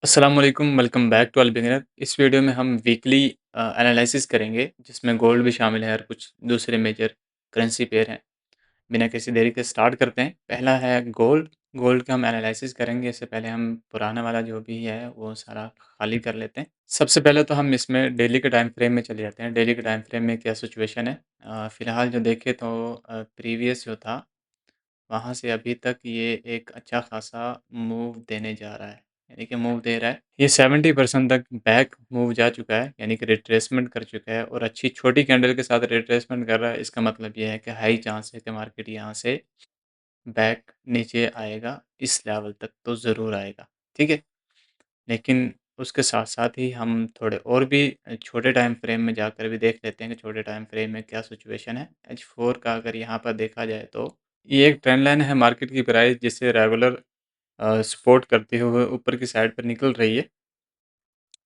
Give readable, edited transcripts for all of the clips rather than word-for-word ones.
अस्सलाम वालेकुम, welcome back to all beginner. इस वीडियो में हम वीकली एनालिसिस करेंगे जिसमें गोल्ड भी शामिल है और कुछ दूसरे मेजर करेंसी पेयर हैं। बिना किसी देरी के स्टार्ट करते हैं। पहला है गोल्ड। गोल्ड का हम एनालिसिस करेंगे, इससे पहले हम पुराना वाला जो भी है वो सारा खाली कर लेते हैं। सबसे पहले तो हम इसमें डेली के टाइम फ्रेम में चले जाते हैं। डेली के टाइम फ्रेम में क्या सिचुएशन है। फ़िलहाल जो देखें तो प्रीवियस जो था वहाँ से अभी तक ये एक अच्छा खासा मूव देने जा रहा है, यानी कि मूव दे रहा है। ये 70% तक बैक मूव जा चुका है, यानी कि रिट्रेसमेंट कर चुका है और अच्छी छोटी कैंडल के साथ रिट्रेसमेंट कर रहा है। इसका मतलब ये है कि हाई चांस है कि मार्केट यहाँ से बैक नीचे आएगा, इस लेवल तक तो ज़रूर आएगा, ठीक है? लेकिन उसके साथ-साथ ही हम थोड़े और भी छोटे टाइम फ्रेम में जाकर भी देख लेते हैं कि छोटे टाइम फ्रेम में क्या सिचुएशन है। H4 का अगर यहाँ पर देखा जाए तो ये एक ट्रेंड लाइन है मार्केट की प्राइस जिसे रेगुलर सपोर्ट करते हुए ऊपर की साइड पर निकल रही है।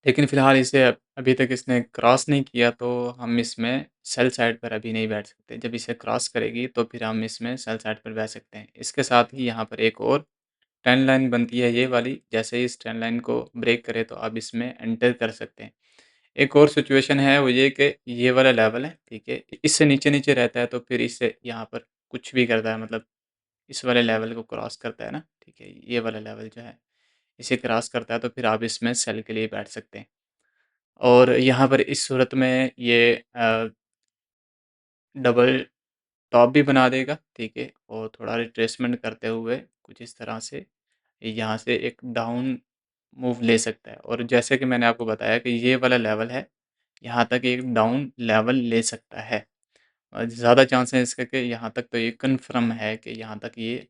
लेकिन फ़िलहाल इसे अभी तक इसने क्रॉस नहीं किया तो हम इसमें सेल साइड पर अभी नहीं बैठ सकते। जब इसे क्रॉस करेगी तो फिर हम इसमें सेल साइड पर बैठ सकते हैं। इसके साथ ही यहाँ पर एक और ट्रेंड लाइन बनती है ये वाली, जैसे ही इस ट्रेंड लाइन को ब्रेक करे तो आप इसमें एंटर कर सकते हैं। एक और सिचुएशन है वो ये कि ये वाला लेवल है, ठीक है? इससे नीचे-नीचे रहता है तो फिर इससे यहाँ पर कुछ भी करता है, मतलब इस वाले लेवल को क्रॉस करता है ना, ठीक है? ये वाला लेवल जो है, इसे क्रॉस करता है तो फिर आप इसमें सेल के लिए बैठ सकते हैं। और यहाँ पर इस सूरत में ये डबल टॉप भी बना देगा, ठीक है? और थोड़ा रिट्रेसमेंट करते हुए कुछ इस तरह से यहाँ से एक डाउन मूव ले सकता है और जैसे कि मैंने आपको बताया कि ये वाला लेवल है, यहाँ तक एक डाउन लेवल ले सकता है। ज़्यादा चांस है इसका कि यहाँ तक तो ये कन्फर्म है कि यहाँ तक ये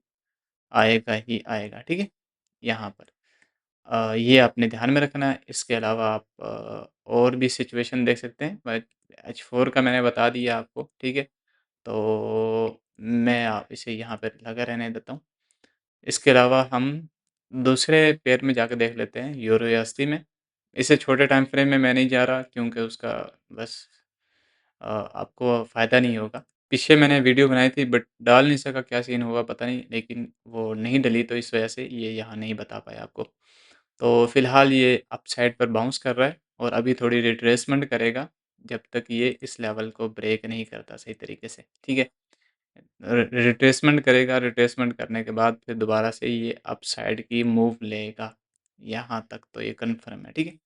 आएगा ही आएगा, ठीक है? यहाँ पर। ये आपने ध्यान में रखना है। इसके अलावा आप और भी सिचुएशन देख सकते हैं। बट H4 का मैंने बता दिया आपको, ठीक है? तो मैं इसे यहाँ पे लगा रहने देता हूँ। इसके अलावा हम दूसरे पेयर में जाके देख लेते हैं, यूरो USD में। इसे छोटे टाइम फ्रेम में मैं नहीं जा रहा क्योंकि उसका बस आपको फ़ायदा नहीं होगा। पीछे मैंने वीडियो बनाई थी बट डाल नहीं सका, क्या सीन हुआ पता नहीं, लेकिन वो नहीं डली तो इस वजह से ये यहाँ नहीं बता पाया आपको। तो फ़िलहाल ये अपसाइड पर बाउंस कर रहा है और अभी थोड़ी रिट्रेसमेंट करेगा, जब तक ये इस लेवल को ब्रेक नहीं करता सही तरीके से, ठीक है? रिट्रेसमेंट करेगा, रिट्रेसमेंट करने के बाद फिर दोबारा से ये अपसाइड की मूव लेगा। यहाँ तक तो ये कन्फर्म है, ठीक है?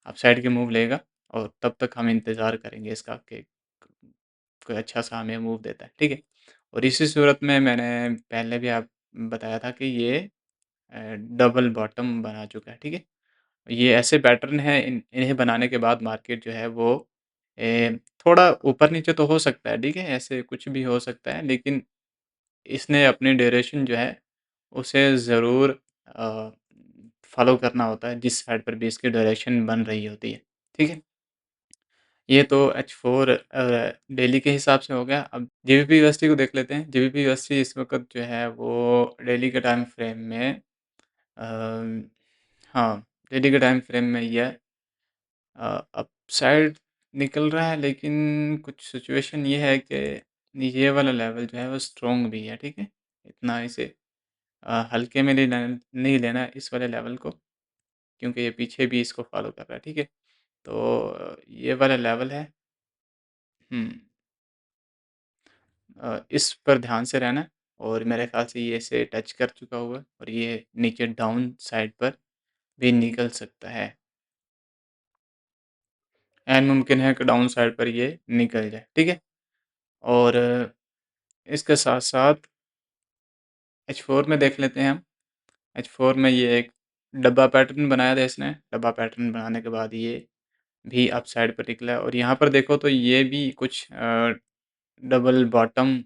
अपसाइड की मूव लेगा और तब तक हम इंतज़ार करेंगे इसका कि कोई अच्छा-सा हमें मूव देता है, ठीक है? और इसी सूरत में मैंने पहले भी आप बताया था कि ये डबल बॉटम बना चुका है, ठीक है? ये ऐसे पैटर्न हैं, इन्हें बनाने के बाद मार्केट जो है वो थोड़ा ऊपर-नीचे तो हो सकता है, ठीक है? ऐसे कुछ भी हो सकता है, लेकिन इसने अपनी ड्यूरेशन जो है उसे ज़रूर अ, फ़ॉलो करना होता है, जिस साइड पर भी इसकी डायरेक्शन बन रही होती है, ठीक है? ये तो H4 डेली के हिसाब से हो गया। अब जीबीपी यूएसडी को देख लेते हैं। जीबीपी यूएसडी इस वक़्त जो है वो डेली के टाइम फ्रेम में अ, हाँ, डेली के टाइम फ्रेम में ये अपसाइड निकल रहा है, लेकिन कुछ सिचुएशन ये है कि ये वाला लेवल जो है वो स्ट्रॉन्ग भी है, ठीक है? इतना इसे हल्के में नहीं लेना इस वाले लेवल को, क्योंकि ये पीछे भी इसको फ़ॉलो कर रहा है, ठीक है? तो ये वाला लेवल है। हुँ। इस पर ध्यान से रहना और मेरे ख़्याल से ये इसे टच कर चुका हुआ है और ये नीचे डाउन साइड पर भी निकल सकता है। ऐन मुमकिन है कि डाउन साइड पर ये निकल जाए, ठीक है? और इसके साथ-साथ H4 में देख लेते हैं हम। H4 में ये एक डब्बा पैटर्न बनाया था इसने। डब्बा पैटर्न बनाने के बाद ये भी अप साइड पर निकला है और यहाँ पर देखो तो ये भी कुछ डबल बॉटम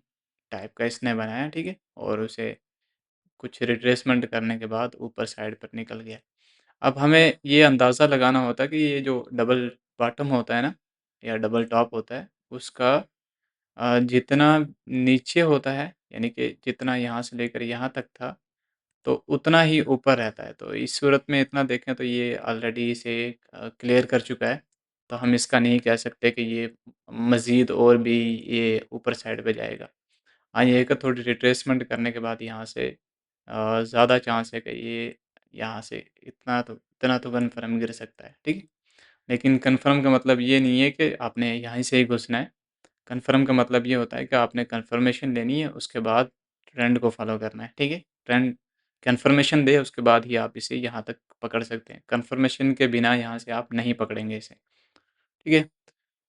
टाइप का इसने बनाया है, ठीक है? और उसे कुछ रिट्रेसमेंट करने के बाद ऊपर साइड पर निकल गया। अब हमें ये अंदाज़ा लगाना होता है कि ये जो डबल बॉटम होता है ना या डबल टॉप होता है, उसका जितना नीचे होता है, यानी कि जितना यहाँ से लेकर यहाँ तक था, तो उतना ही ऊपर रहता है। तो इस सूरत में इतना देखें तो ये ऑलरेडी इसे क्लियर कर चुका है। तो हम इसका नहीं कह सकते कि ये मज़ीद और भी ये ऊपर साइड पे जाएगा। हाँ, ये है कि थोड़ी रिट्रेसमेंट करने के बाद यहाँ से ज़्यादा चांस है कि ये यहाँ से इतना तो कन्फर्म गिर सकता है, ठीक है? लेकिन कन्फर्म का मतलब ये नहीं है कि आपने यहीं से ही घुसना है। कन्फर्म का मतलब ये होता है कि आपने कन्फर्मेशन लेनी है, उसके बाद ट्रेंड को फ़ॉलो करना है, ठीक है? ट्रेंड कन्फर्मेशन दे, उसके बाद ही आप इसे यहाँ तक पकड़ सकते हैं। कन्फर्मेशन के बिना यहाँ से आप नहीं पकड़ेंगे इसे, ठीक है?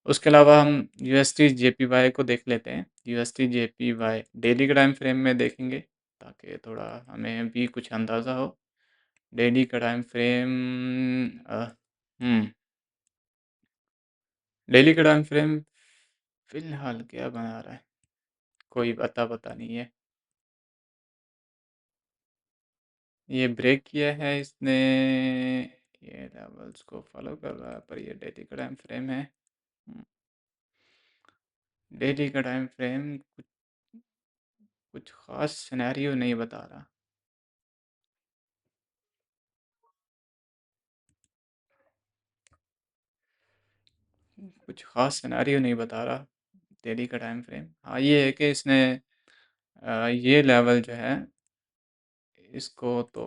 उसके अलावा हम यूएसटी जेपीवाई को देख लेते हैं। यूएसटी जेपीवाई डेली के टाइम फ्रेम में देखेंगे, ताकि थोड़ा हमें भी कुछ अंदाज़ा हो। डेली का टाइम फ्रेम हुँ, डेली का टाइम फ्रेम फ़िलहाल क्या बना रहा है? कोई पता नहीं है। ये ब्रेक किया है इसने, ये लेवल्स को फॉलो कर रहा है, पर ये डेली का टाइम फ्रेम है। डेली का टाइम फ्रेम कुछ खास सिनेरियो नहीं बता रहा। कुछ खास सिनेरियो नहीं बता रहा डेली का टाइम फ्रेम। हाँ, ये है कि इसने ये लेवल जो है इसको तो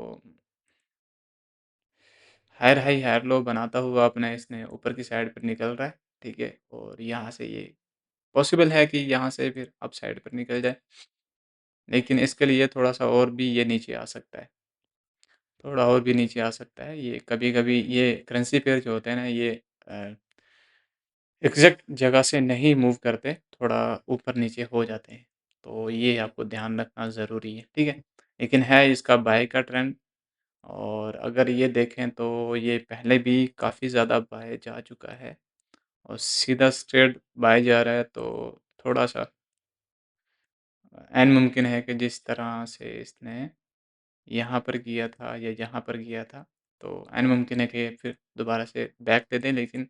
हायर हाई हायर लो बनाता हुआ अपने इसने ऊपर की साइड पर निकल रहा है, ठीक है? और यहाँ से ये पॉसिबल है कि यहाँ से फिर अप साइड पर निकल जाए, लेकिन इसके लिए थोड़ा-सा और भी ये नीचे आ सकता है। थोड़ा और भी नीचे आ सकता है। ये कभी-कभी ये करेंसी पेयर जो होते हैं ना, ये अ, एग्ज़ैक्ट जगह से नहीं मूव करते, थोड़ा ऊपर-नीचे हो जाते हैं। तो ये आपको ध्यान रखना ज़रूरी है, ठीक है? लेकिन है इसका बाय का ट्रेंड, और अगर ये देखें तो ये पहले भी काफ़ी ज़्यादा बाय जा चुका है और सीधा स्ट्रेट बाय जा रहा है, तो थोड़ा-सा ऐन मुमकिन है कि जिस तरह से इसने यहाँ पर किया था या यहाँ पर किया था, तो ऐन मुमकिन है कि फिर दोबारा से बैक दे दें, लेकिन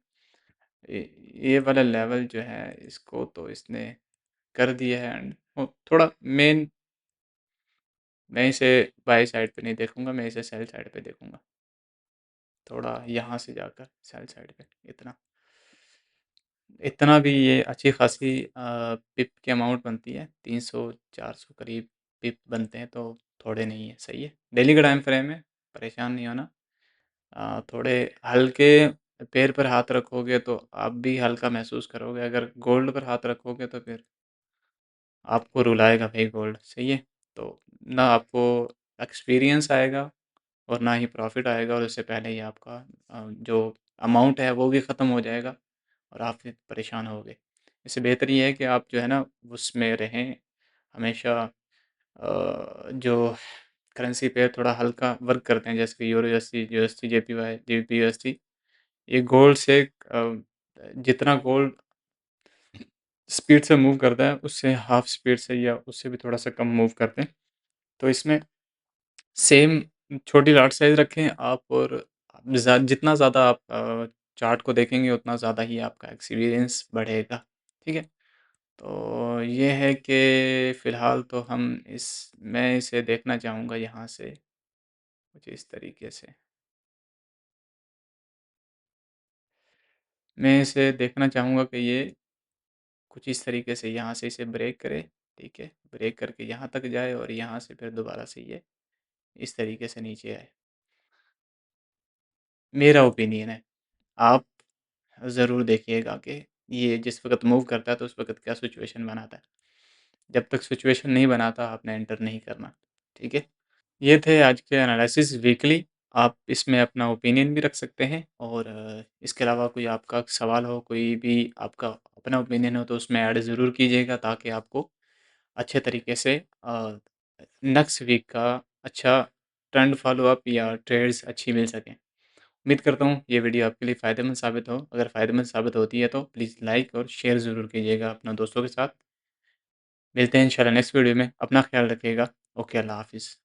ये ये वाला लेवल जो है इसको तो इसने कर दिया है। एंड थोड़ा मेन मैं इसे बाई साइड पे नहीं देखूँगा, मैं इसे सेल साइड पे देखूँगा। थोड़ा यहाँ से जाकर सेल साइड पे इतना। इतना भी ये अच्छी खासी पिप की अमाउंट बनती है, 300-400 करीब पिप बनते हैं, तो थोड़े नहीं है, सही है। डेली का टाइम फ्रेम है, परेशान नहीं होना। थोड़े हल्के पैर पर हाथ रखोगे तो आप भी हल्का महसूस करोगे, अगर गोल्ड पर हाथ रखोगे तो फिर आपको रुलाएगा भाई गोल्ड, सही है? तो ना आपको एक्सपीरियंस आएगा और ना ही प्रॉफ़िट आएगा, और उससे पहले ही आपका जो अमाउंट है वो भी ख़त्म हो जाएगा और आप फिर परेशान होगे। इससे बेहतर ये है कि आप जो है ना उसमें रहें हमेशा, जो करेंसी पेयर थोड़ा हल्का वर्क करते हैं, जैसे कि euro USD, USD JPY, GBP USD, ये गोल्ड से जितना गोल्ड स्पीड से मूव करता है, उससे हाफ स्पीड से या उससे भी थोड़ा-सा कम मूव करते हैं। तो इसमें सेम छोटी लॉट साइज़ रखें आप, और जितना ज़्यादा आप चार्ट को देखेंगे उतना ज़्यादा ही आपका एक्सपीरियंस बढ़ेगा, ठीक है? तो ये है कि फ़िलहाल तो मैं इसे देखना चाहूँगा यहाँ से, कुछ इस तरीके से। मैं इसे देखना चाहूँगा कि ये कुछ इस तरीके से यहाँ से इसे ब्रेक करे, ठीक है? ब्रेक करके यहाँ तक जाए और यहाँ से फिर दोबारा से ये इस तरीके से नीचे आए। मेरा ओपिनियन है। आप ज़रूर देखिएगा कि ये जिस वक़्त मूव करता है तो उस वक़्त क्या सिचुएशन बनाता है। जब तक सिचुएशन नहीं बनाता आपने एंटर नहीं करना, ठीक है? ये थे आज के एनालिसिस वीकली। आप इसमें अपना ओपिनियन भी रख सकते हैं, और इसके अलावा कोई आपका सवाल हो, कोई भी आपका अपना ओपिनियन हो तो उसमें ऐड ज़रूर कीजिएगा, ताकि आपको अच्छे तरीके से नेक्स्ट वीक का अच्छा ट्रेंड फ़ॉलो-अप या ट्रेड्स अच्छी मिल सकें। उम्मीद करता हूँ ये वीडियो आपके लिए फ़ायदेमंद साबित हो। अगर फ़ायदेमंद साबित होती है तो प्लीज़ लाइक और शेयर ज़रूर कीजिएगा अपने दोस्तों के साथ। मिलते हैं इंशाल्लाह नेक्स्ट वीडियो में। अपना ख़्याल रखिएगा। ओके, अल्लाह हाफ़िज़।